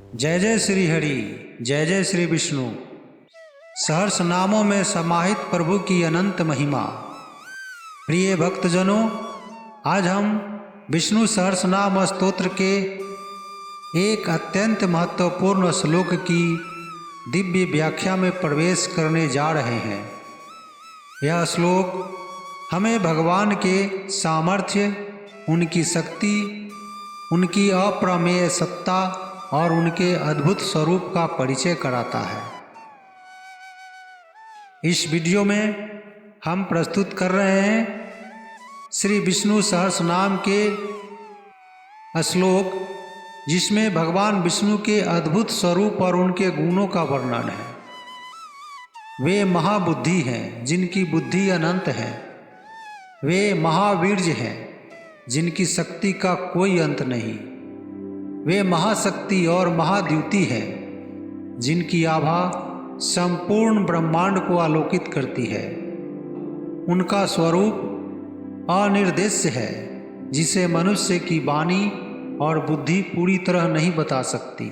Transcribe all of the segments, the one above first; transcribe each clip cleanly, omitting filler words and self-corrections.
जय जय श्री हरि, जय जय श्री विष्णु। सहर्ष नामों में समाहित प्रभु की अनंत महिमा। प्रिय भक्तजनों, आज हम विष्णु सहस्रनाम स्तोत्र के एक अत्यंत महत्वपूर्ण श्लोक की दिव्य व्याख्या में प्रवेश करने जा रहे हैं। यह श्लोक हमें भगवान के सामर्थ्य, उनकी शक्ति, उनकी अप्रमेय सत्ता और उनके अद्भुत स्वरूप का परिचय कराता है। इस वीडियो में हम प्रस्तुत कर रहे हैं श्री विष्णु सहस्रनाम के श्लोक, जिसमें भगवान विष्णु के अद्भुत स्वरूप और उनके गुणों का वर्णन है। वे महाबुद्धि हैं जिनकी बुद्धि अनंत है। वे महावीर्य हैं जिनकी शक्ति का कोई अंत नहीं। वे महाशक्ति और महाद्युति हैं जिनकी आभा संपूर्ण ब्रह्मांड को आलोकित करती है। उनका स्वरूप अनिर्देश्य है, जिसे मनुष्य की वाणी और बुद्धि पूरी तरह नहीं बता सकती।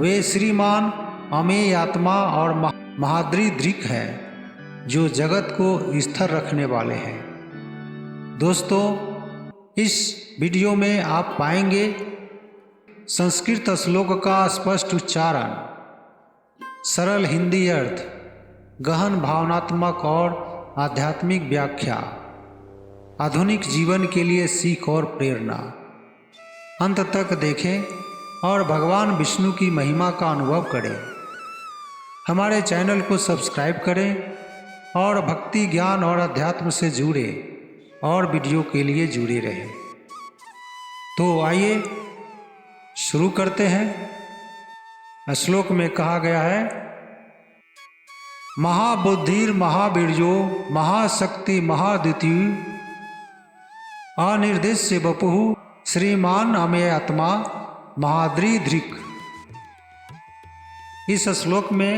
वे श्रीमान, अमेय आत्मा और महाद्रिदृक् हैं, जो जगत को स्थिर रखने वाले हैं। दोस्तों, इस वीडियो में आप पाएंगे संस्कृत श्लोक का स्पष्ट उच्चारण, सरल हिंदी अर्थ, गहन भावनात्मक और आध्यात्मिक व्याख्या, आधुनिक जीवन के लिए सीख और प्रेरणा। अंत तक देखें और भगवान विष्णु की महिमा का अनुभव करें। हमारे चैनल को सब्सक्राइब करें और भक्ति, ज्ञान और अध्यात्म से जुड़े और वीडियो के लिए जुड़े रहें। तो आइए शुरू करते हैं। श्लोक में कहा गया है, महाबुद्धिर महावीर्यो महाशक्ति महाद्युति अनिर्देश्य वपुः श्रीमान अमेय आत्मा महाद्रिदृक्। इस श्लोक में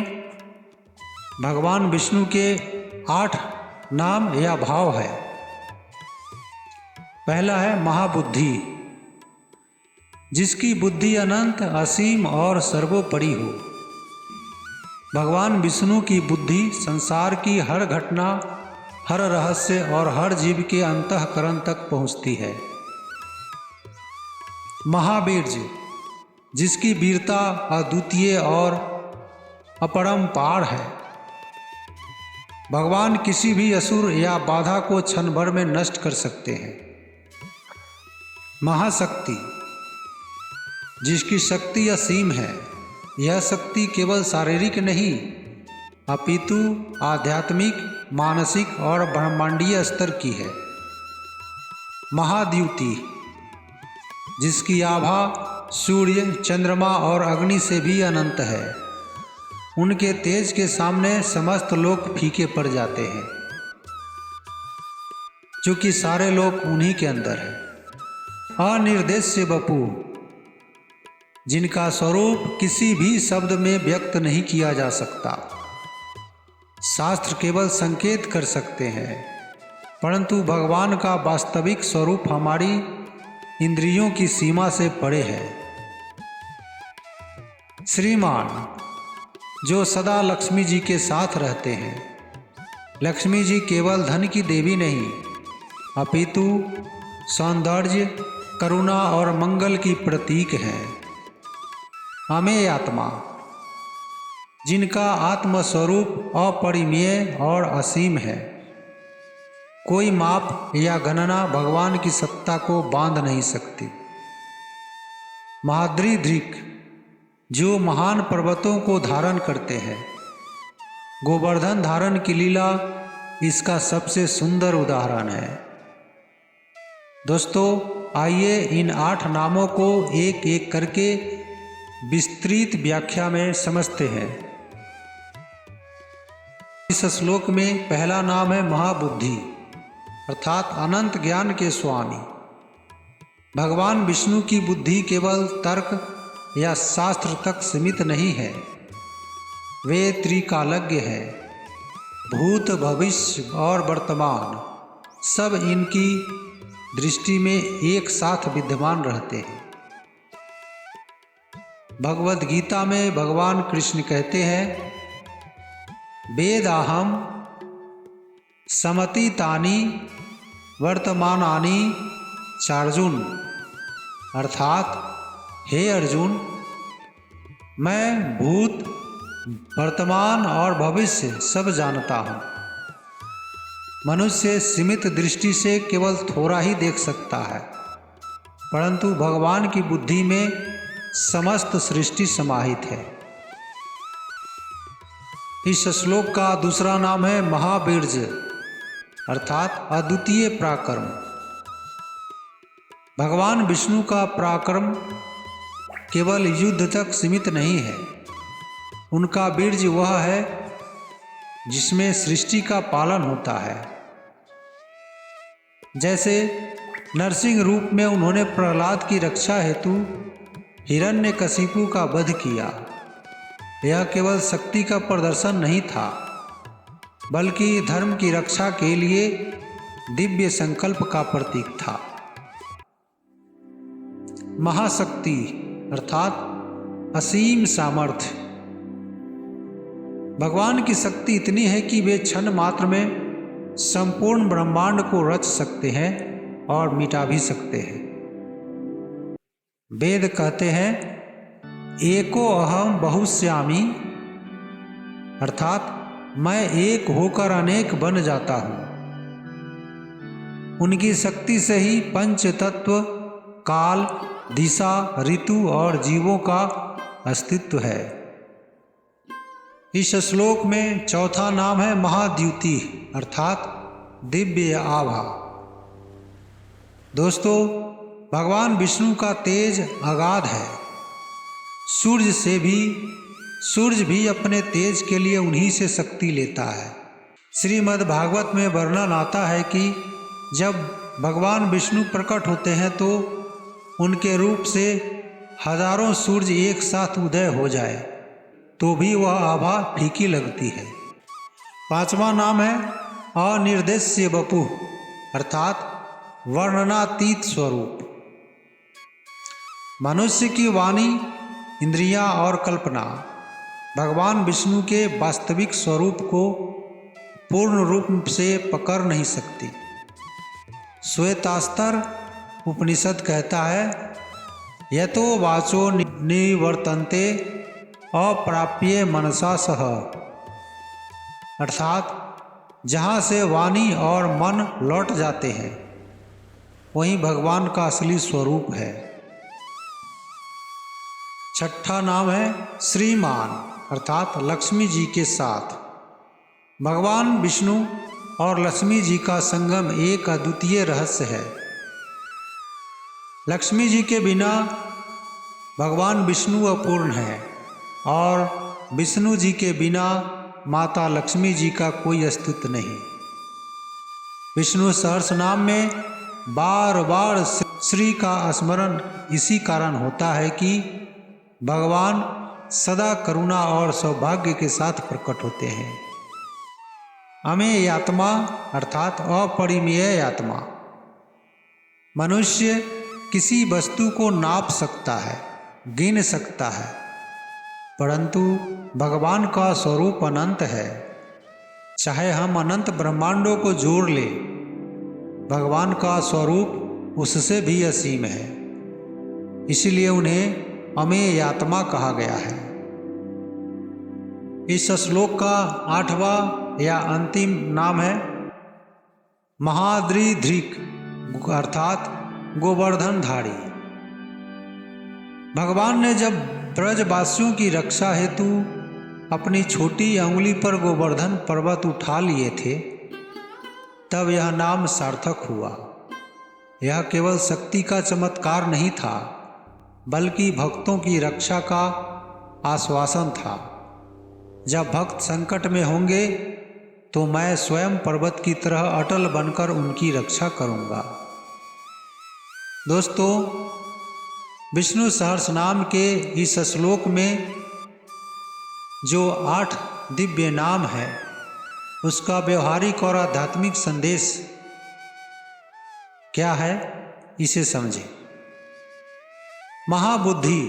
भगवान विष्णु के 8 नाम या भाव है। पहला है महाबुद्धि, जिसकी बुद्धि अनंत, असीम और सर्वोपरि हो। भगवान विष्णु की बुद्धि संसार की हर घटना, हर रहस्य और हर जीव के अंतःकरण तक पहुंचती है। महावीर्य, जिसकी वीरता अद्वितीय और अपरंपार है। भगवान किसी भी असुर या बाधा को क्षण भर में नष्ट कर सकते हैं। महाशक्ति, जिसकी शक्ति असीम है। यह शक्ति केवल शारीरिक नहीं, अपितु आध्यात्मिक, मानसिक और ब्रह्मांडीय स्तर की है। महाद्युति, जिसकी आभा सूर्य, चंद्रमा और अग्नि से भी अनंत है। उनके तेज के सामने समस्त लोग फीके पड़ जाते हैं, क्योंकि सारे लोग उन्हीं के अंदर है। अनिर्देश्य वपुः, जिनका स्वरूप किसी भी शब्द में व्यक्त नहीं किया जा सकता। शास्त्र केवल संकेत कर सकते हैं, परंतु भगवान का वास्तविक स्वरूप हमारी इंद्रियों की सीमा से परे है। श्रीमान, जो सदा लक्ष्मी जी के साथ रहते हैं। लक्ष्मी जी केवल धन की देवी नहीं, अपितु सौंदर्य, करुणा और मंगल की प्रतीक है। अमेय आत्मा, जिनका आत्मस्वरूप अपरिमेय और असीम है। कोई माप या गणना भगवान की सत्ता को बांध नहीं सकती। महाद्रिदृक्, जो महान पर्वतों को धारण करते हैं। गोवर्धन धारण की लीला इसका सबसे सुंदर उदाहरण है। दोस्तों, आइए इन 8 नामों को एक एक करके विस्तृत व्याख्या में समझते हैं। इस श्लोक में पहला नाम है महाबुद्धि, अर्थात अनंत ज्ञान के स्वामी। भगवान विष्णु की बुद्धि केवल तर्क या शास्त्र तक सीमित नहीं है। वे त्रिकालज्ञ हैं। भूत, भविष्य और वर्तमान सब इनकी दृष्टि में एक साथ विद्यमान रहते हैं। भगवद गीता में भगवान कृष्ण कहते हैं, वेदाहम समतीतानि वर्तमानानि चार्जुन, अर्थात हे अर्जुन, मैं भूत, वर्तमान और भविष्य सब जानता हूँ। मनुष्य सीमित दृष्टि से केवल थोड़ा ही देख सकता है, परंतु भगवान की बुद्धि में समस्त सृष्टि समाहित है। इस श्लोक का दूसरा नाम है महावीर्य, अर्थात अद्वितीय पराक्रम। भगवान विष्णु का पराक्रम केवल युद्ध तक सीमित नहीं है। उनका वीर्य वह है जिसमें सृष्टि का पालन होता है। जैसे नरसिंह रूप में उन्होंने प्रहलाद की रक्षा हेतु हिरण्यकशिपु का वध किया। यह केवल शक्ति का प्रदर्शन नहीं था, बल्कि धर्म की रक्षा के लिए दिव्य संकल्प का प्रतीक था। महाशक्ति अर्थात असीम सामर्थ्य। भगवान की शक्ति इतनी है कि वे क्षण मात्र में संपूर्ण ब्रह्मांड को रच सकते हैं और मिटा भी सकते हैं। वेद कहते हैं, एको अहम बहुश्यामी, अर्थात मैं एक होकर अनेक बन जाता हूं। उनकी शक्ति से ही पंच तत्व, काल, दिशा, ऋतु और जीवों का अस्तित्व है। इस श्लोक में चौथा नाम है महाद्युति, अर्थात दिव्य आभा। दोस्तों, भगवान विष्णु का तेज अगाध है। सूर्य भी अपने तेज के लिए उन्हीं से शक्ति लेता है। श्रीमद् भागवत में वर्णन आता है कि जब भगवान विष्णु प्रकट होते हैं तो उनके रूप से हजारों सूर्य एक साथ उदय हो जाए तो भी वह आभा फीकी लगती है। पांचवा नाम है अनिर्देश्य वपुः, अर्थात वर्णनातीत स्वरूप। मनुष्य की वाणी, इंद्रियां और कल्पना भगवान विष्णु के वास्तविक स्वरूप को पूर्ण रूप से पकड़ नहीं सकती। श्वेतास्तर उपनिषद कहता है, यतो वाचो निवर्तन्ते अप्राप्य मनसा सह, अर्थात जहाँ से वाणी और मन लौट जाते हैं वहीं भगवान का असली स्वरूप है। छठा नाम है श्रीमान, अर्थात लक्ष्मी जी के साथ। भगवान विष्णु और लक्ष्मी जी का संगम एक अद्वितीय रहस्य है। लक्ष्मी जी के बिना भगवान विष्णु अपूर्ण है और विष्णु जी के बिना माता लक्ष्मी जी का कोई अस्तित्व नहीं। विष्णु सहस्रनाम में बार बार श्री का स्मरण इसी कारण होता है कि भगवान सदा करुणा और सौभाग्य के साथ प्रकट होते हैं। अमेय आत्मा, अर्थात अपरिमेय आत्मा। मनुष्य किसी वस्तु को नाप सकता है, गिन सकता है, परंतु भगवान का स्वरूप अनंत है। चाहे हम अनंत ब्रह्मांडों को जोड़ लें, भगवान का स्वरूप उससे भी असीम है। इसलिए उन्हें अमेय आत्मा कहा गया है। इस श्लोक का आठवां या अंतिम नाम है महाद्रिध्रिक, अर्थात गोवर्धनधारी। भगवान ने जब ब्रजवासियों की रक्षा हेतु अपनी छोटी अंगुली पर गोवर्धन पर्वत उठा लिए थे, तब यह नाम सार्थक हुआ। यह केवल शक्ति का चमत्कार नहीं था, बल्कि भक्तों की रक्षा का आश्वासन था। जब भक्त संकट में होंगे तो मैं स्वयं पर्वत की तरह अटल बनकर उनकी रक्षा करूंगा। दोस्तों, विष्णु सहस्रनाम के इस श्लोक में जो 8 दिव्य नाम है, उसका व्यवहारिक और आध्यात्मिक संदेश क्या है, इसे समझें। महाबुद्धि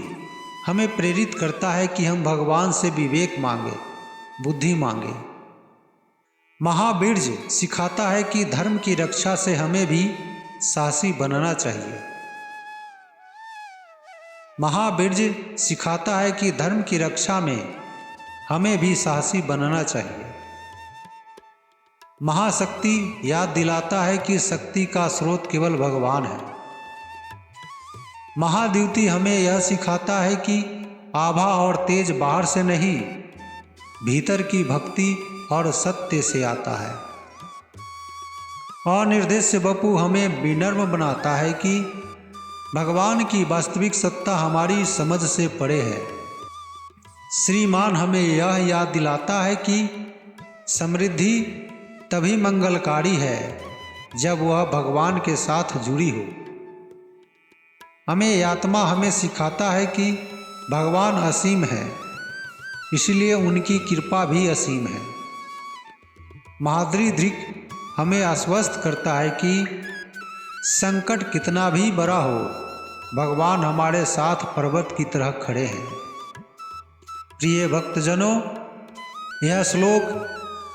हमें प्रेरित करता है कि हम भगवान से विवेक मांगे, बुद्धि मांगे। महावीर्य सिखाता है कि धर्म की रक्षा से हमें भी साहसी बनना चाहिए। महावीर्य सिखाता है कि धर्म की रक्षा में हमें भी साहसी बनना चाहिए। महाशक्ति याद दिलाता है कि शक्ति का स्रोत केवल भगवान है। महाद्युति हमें यह सिखाता है कि आभा और तेज बाहर से नहीं, भीतर की भक्ति और सत्य से आता है। अनिर्देश्य वपु हमें विनम्र बनाता है कि भगवान की वास्तविक सत्ता हमारी समझ से परे है। श्रीमान हमें यह याद दिलाता है कि समृद्धि तभी मंगलकारी है जब वह भगवान के साथ जुड़ी हो। आत्मा हमें सिखाता है कि भगवान असीम है, इसलिए उनकी कृपा भी असीम है। महाद्रिधिक हमें आश्वस्त करता है कि संकट कितना भी बड़ा हो, भगवान हमारे साथ पर्वत की तरह खड़े हैं। प्रिय भक्तजनों, यह श्लोक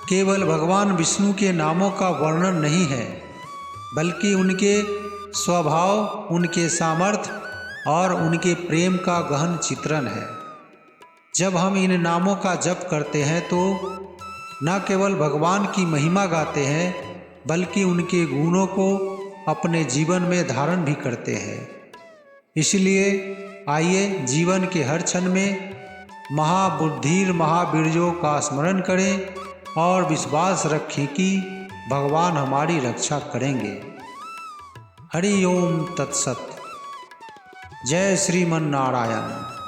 केवल भगवान विष्णु के नामों का वर्णन नहीं है, बल्कि उनके स्वभाव, उनके सामर्थ्य और उनके प्रेम का गहन चित्रण है। जब हम इन नामों का जप करते हैं तो न केवल भगवान की महिमा गाते हैं, बल्कि उनके गुणों को अपने जीवन में धारण भी करते हैं। इसलिए आइए जीवन के हर क्षण में महाबुद्धिर महावीर्यों का स्मरण करें और विश्वास रखें कि भगवान हमारी रक्षा करेंगे। हरि ओम तत्सत। जय श्रीमन नारायण।